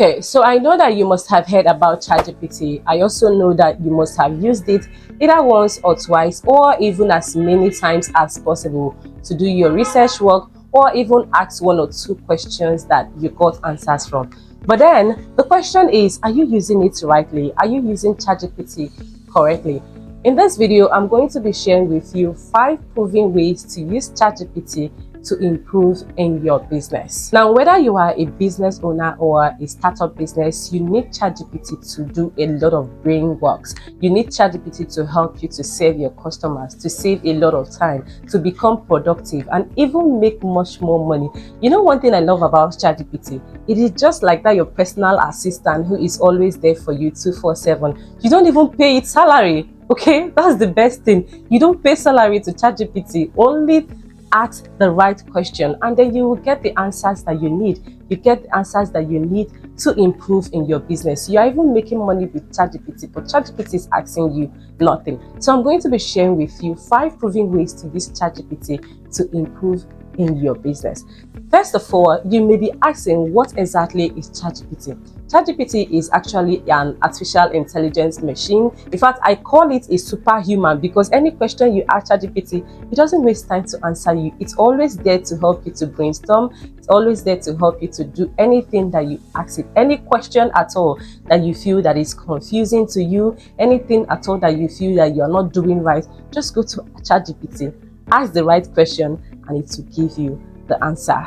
Okay, so I know that you must have heard about ChatGPT. I also know that you must have used it either once or twice or even as many times as possible to do your research work or even ask one or two questions that you got answers from. But then the question is, are you using it rightly? Are you using ChatGPT correctly? In this video, I'm going to be sharing with you 5 proven ways to use ChatGPT to improve in your business. Now, whether you are a business owner or a startup business, you need ChatGPT to do a lot of brain works. You need ChatGPT to help you to serve your customers, to save a lot of time, to become productive, and even make much more money. You know, one thing I love about ChatGPT, it is just like that your personal assistant who is always there for you 24/7. You don't even pay it salary. Okay, that's the best thing. You don't pay salary to ChatGPT, only ask the right question and then you will get the answers that you need. You get the answers that you need to improve in your business. You are even making money with ChatGPT, but ChatGPT is asking you nothing. So I'm going to be sharing with you 5 proven ways to use ChatGPT to improve in your business. First of all, you may be asking, what exactly is ChatGPT? ChatGPT is actually an artificial intelligence machine. In fact, I call it a superhuman because any question you ask ChatGPT, it doesn't waste time to answer you. It's always there to help you to brainstorm. It's always there to help you to do anything that you ask it. Any question at all that you feel that is confusing to you, anything at all that you feel that you're not doing right, just go to ChatGPT, ask the right question, and it will give you the answer.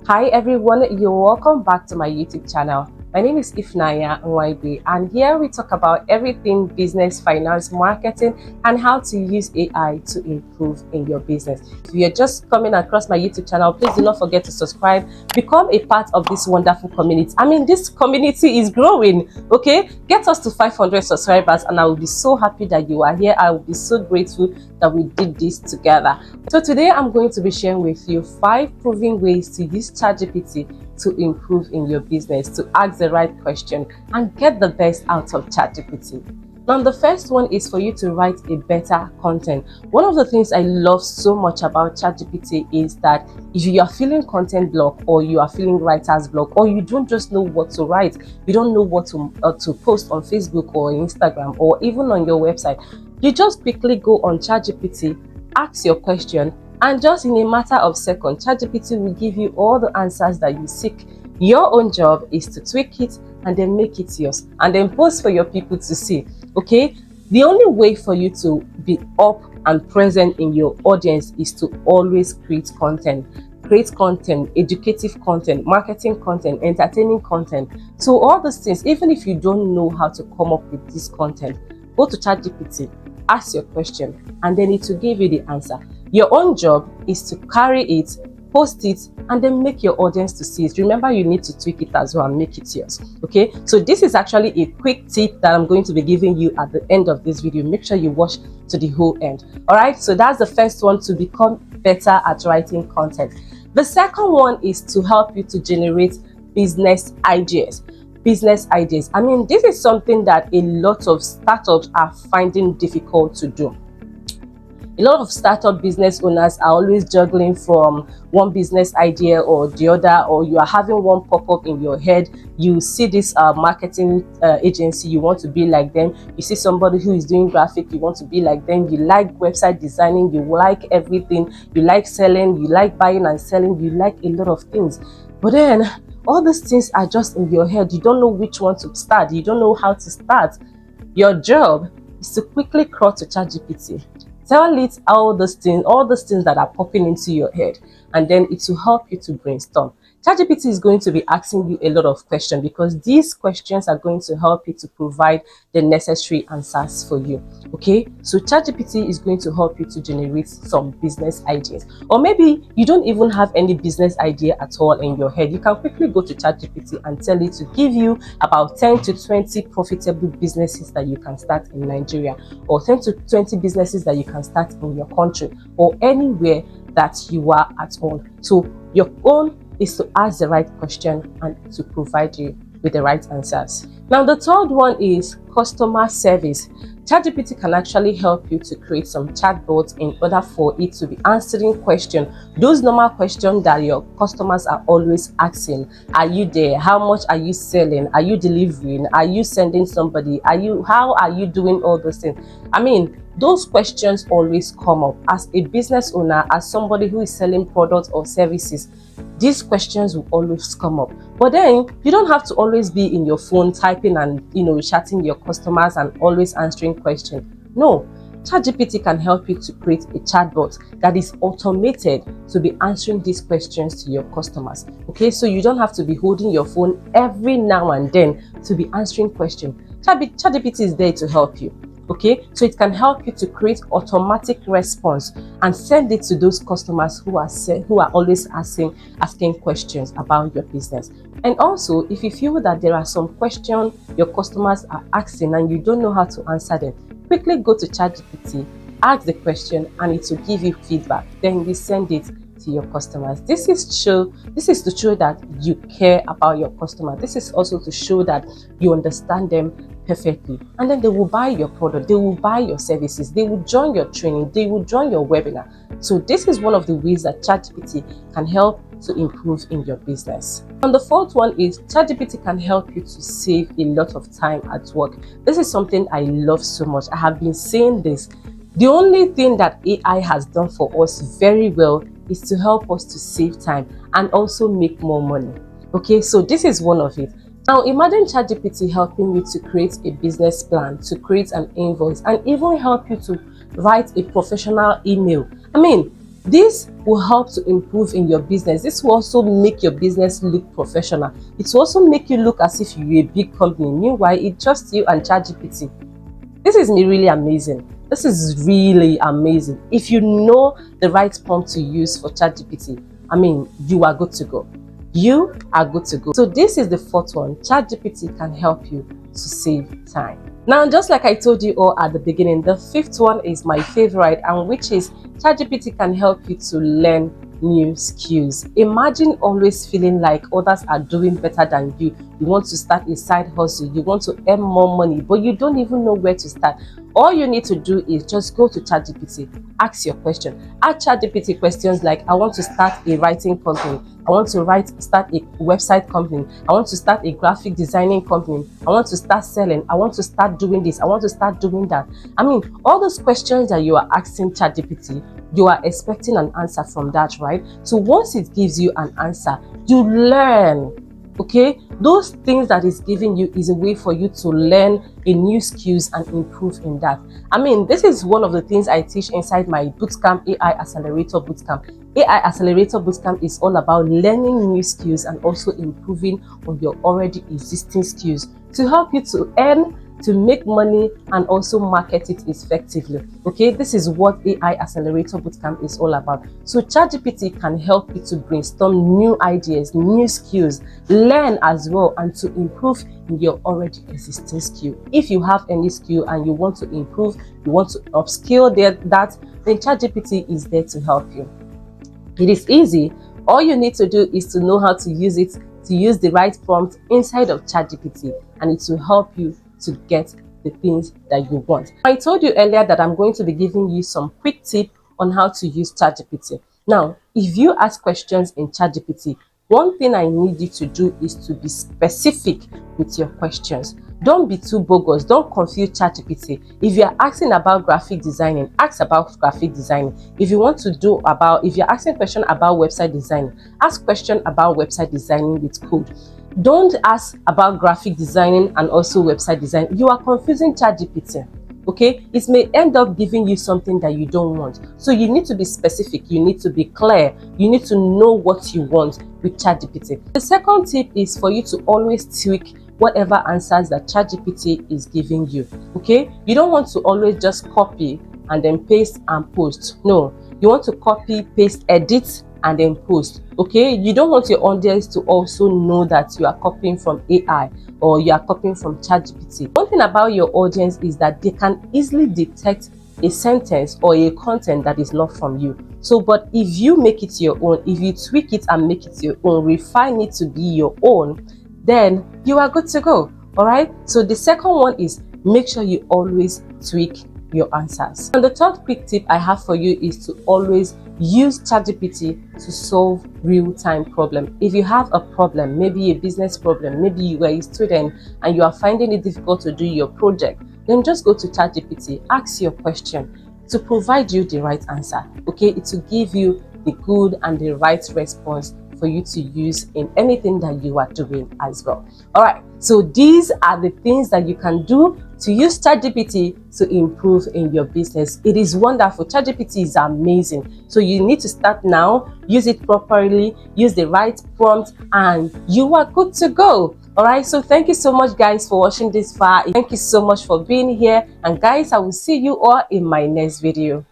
Hi everyone, you're welcome back to my YouTube channel. My name is Ifnaya Nwaibe, and here we talk about everything business, finance, marketing, and how to use AI to improve in your business. If you're just coming across my YouTube channel, please do not forget to subscribe, become a part of this wonderful community. I mean, this community is growing, okay? Get us to 500 subscribers and I will be so happy that you are here. I will be so grateful that we did this together. So today I'm going to be sharing with you 5 proven ways to use ChatGPT to improve in your business, to ask the right question and get the best out of ChatGPT. Now, the first one is for you to write a better content. One of the things I love so much about ChatGPT is that if you are feeling content block or you are feeling writer's block or you don't just know what to write, you don't know what to post on Facebook or Instagram or even on your website, you just quickly go on ChatGPT, ask your question, and just in a matter of seconds, ChatGPT will give you all the answers that you seek. Your own job is to tweak it and then make it yours and then post for your people to see. Okay, the only way for you to be up and present in your audience is to always create content, educative content, marketing content, entertaining content. So all these things, even if you don't know how to come up with this content, go to ChatGPT, ask your question, and then it will give you the answer. Your own job is to carry it, post it, and then make your audience to see it. Remember, you need to tweak it as well and make it yours. Okay, so this is actually a quick tip that I'm going to be giving you at the end of this video. Make sure you watch to the whole end. All right, so that's the first one, to become better at writing content. The second one is to help you to generate business ideas. I mean, this is something that a lot of startups are finding difficult to do. A lot of startup business owners are always juggling from one business idea or the other, or you are having one pop up in your head. You see this marketing agency, you want to be like them. You see somebody who is doing graphic, you want to be like them. You like website designing, you like everything. You like selling, you like buying and selling, you like a lot of things. But then all these things are just in your head. You don't know which one to start. You don't know how to start. Your job is to quickly crawl to ChatGPT. Tell it all those things that are popping into your head, and then it will help you to brainstorm. ChatGPT is going to be asking you a lot of questions because these questions are going to help you to provide the necessary answers for you. Okay, so ChatGPT is going to help you to generate some business ideas, or maybe you don't even have any business idea at all in your head. You can quickly go to ChatGPT and tell it to give you about 10 to 20 profitable businesses that you can start in Nigeria, or 10 to 20 businesses that you can start in your country or anywhere that you are at all. So your own is to ask the right question and to provide you with the right answers. Now, the third one is customer service. ChatGPT can actually help you to create some chatbots in order for it to be answering questions, those normal questions that your customers are always asking. Are you there? How much are you selling? Are you delivering? Are you sending somebody? How are you doing all those things? I mean, those questions always come up. As a business owner, as somebody who is selling products or services, these questions will always come up. But then you don't have to always be in your phone typing and chatting your customers and always answering questions. No, ChatGPT can help you to create a chatbot that is automated to be answering these questions to your customers. Okay, so you don't have to be holding your phone every now and then to be answering questions. ChatGPT is there to help you. Okay, so it can help you to create automatic response and send it to those customers who are always asking questions about your business. And also, if you feel that there are some questions your customers are asking and you don't know how to answer them, quickly go to ChatGPT, ask the question, and it will give you feedback. Then you send it to your customers. This is to show that you care about your customer. This is also to show that you understand them perfectly, and then they will buy your product, they will buy your services, they will join your training, they will join your webinar. So this is one of the ways that ChatGPT can help to improve in your business. And the fourth one is ChatGPT can help you to save a lot of time at work. This is something I love so much. I have been saying this. The only thing that AI has done for us very well is to help us to save time and also make more money. Okay, so this is one of it. Now imagine ChatGPT helping you to create a business plan, to create an invoice, and even help you to write a professional email. I mean, this will help to improve in your business. This will also make your business look professional. It will also make you look as if you're a big company. Meanwhile, it's just you and ChatGPT. This is really amazing. This is really amazing. If you know the right prompt to use for ChatGPT, I mean, you are good to go. You are good to go. So this is the fourth one. ChatGPT can help you to save time. Now, just like I told you all at the beginning, the fifth one is my favorite, and which is ChatGPT can help you to learn new skills. Imagine always feeling like others are doing better than you. You want to start a side hustle, you want to earn more money, but you don't even know where to start. All you need to do is just go to ChatGPT, ask your question. Ask ChatGPT questions like, I want to start a writing company, I want to start a website company, I want to start a graphic designing company, I want to start selling, I want to start doing this, I want to start doing that. I mean, all those questions that you are asking ChatGPT, you are expecting an answer from that, right? So once it gives you an answer, you learn. Okay, those things that it's giving you is a way for you to learn a new skills and improve in that. I mean, this is one of the things I teach inside my bootcamp, AI Accelerator Bootcamp. AI Accelerator Bootcamp is all about learning new skills and also improving on your already existing skills to help you to earn, to make money, and also market it effectively. Okay, this is what AI Accelerator Bootcamp is all about. So ChatGPT can help you to brainstorm new ideas, new skills, learn as well, and to improve in your already existing skill. If you have any skill and you want to improve, you want to upskill that, then ChatGPT is there to help you. It is easy. All you need to do is to know how to use it, to use the right prompt inside of ChatGPT, and it will help you to get the things that you want. I told you earlier that I'm going to be giving you some quick tips on how to use ChatGPT. Now, if you ask questions in ChatGPT, one thing I need you to do is to be specific with your questions. Don't be too bogus. Don't confuse ChatGPT. If you're asking about graphic designing, ask about graphic designing. If you're asking a question about website designing, ask question about website designing with code. Don't ask about graphic designing and also website design. You are confusing ChatGPT. Okay, it may end up giving you something that you don't want. So you need to be specific, you need to be clear, you need to know what you want with ChatGPT. The second tip is for you to always tweak whatever answers that ChatGPT is giving you. Okay, you don't want to always just copy and then paste and post. No, you want to copy, paste, edit, and then post. Okay, you don't want your audience to also know that you are copying from AI or you are copying from ChatGPT. One thing about your audience is that they can easily detect a sentence or a content that is not from you. So, but if you make it your own, if you tweak it and make it your own, refine it to be your own, then you are good to go. All right. So the second one is make sure you always tweak your answers. And the third quick tip I have for you is to always use ChatGPT to solve real-time problem. If you have a problem, maybe a business problem, maybe you are a student and you are finding it difficult to do your project, then just go to ChatGPT, ask your question to provide you the right answer. Okay, it will give you the good and the right response for you to use in anything that you are doing as well. All right, so these are the things that you can do to use ChatGPT to improve in your business. It is wonderful. ChatGPT is amazing. So you need to start now, use it properly, use the right prompt, and you are good to go. All right, so thank you so much, guys, for watching this far. Thank you so much for being here. And guys, I will see you all in my next video.